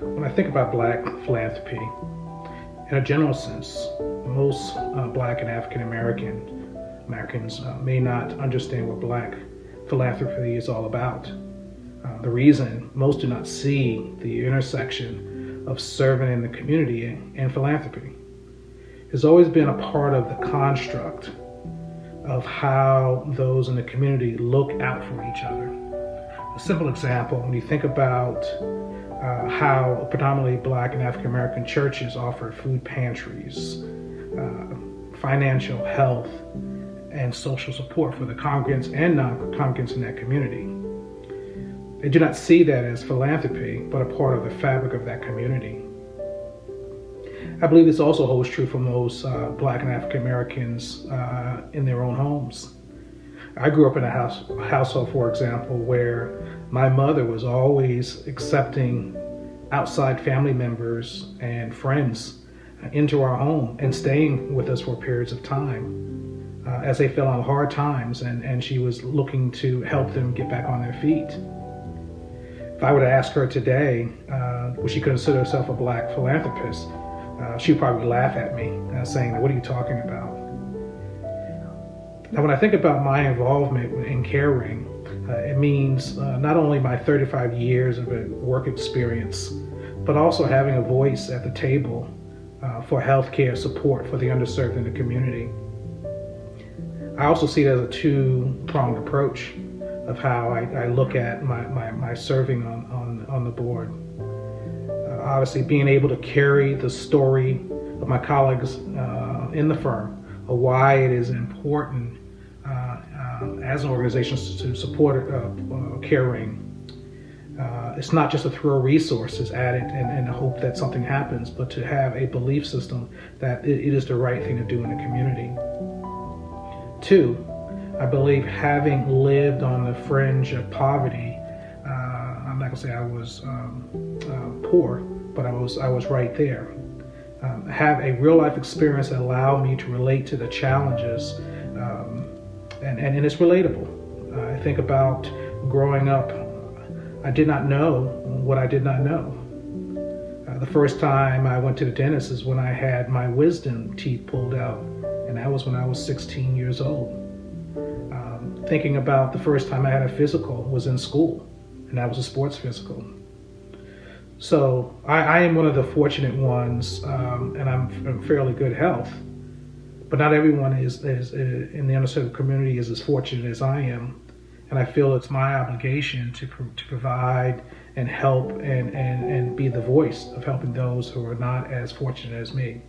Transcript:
When I think about Black philanthropy, in a general sense, most Black and African Americans may not understand what Black philanthropy is all about. The reason most do not see the intersection of serving in the community and philanthropy has always been a part of the construct of how those in the community look out for each other. A simple example, when you think about how predominantly Black and African American churches offer food pantries, financial, health, and social support for the congregants and non-congregants in that community. They do not see that as philanthropy, but a part of the fabric of that community. I believe this also holds true for most Black and African Americans in their own homes. I grew up in a household, for example, where my mother was always accepting outside family members and friends into our home and staying with us for periods of time as they fell on hard times, and she was looking to help them get back on their feet. If I were to ask her today, would she consider herself a Black philanthropist, she'd probably laugh at me, saying, "What are you talking about?" Now, when I think about my involvement in caring, it means not only my 35 years of work experience, but also having a voice at the table for healthcare support for the underserved in the community. I also see it as a two-pronged approach of how I look at my serving on the board. Obviously, being able to carry the story of my colleagues in the firm of why it is important as an organization to support caring. It's not just to throw resources at it and hope that something happens, but to have a belief system that it is the right thing to do in the community. Two, I believe having lived on the fringe of poverty, I'm not gonna say I was poor, but I was right there. Have a real life experience that allowed me to relate to the challenges, and it's relatable. I think about growing up, I did not know what I did not know. The first time I went to the dentist is when I had my wisdom teeth pulled out, and that was when I was 16 years old. Thinking about the first time I had a physical was in school, and that was a sports physical. So I am one of the fortunate ones, and I'm in fairly good health, but not everyone is in the underserved community is as fortunate as I am. And I feel it's my obligation to provide and help and be the voice of helping those who are not as fortunate as me.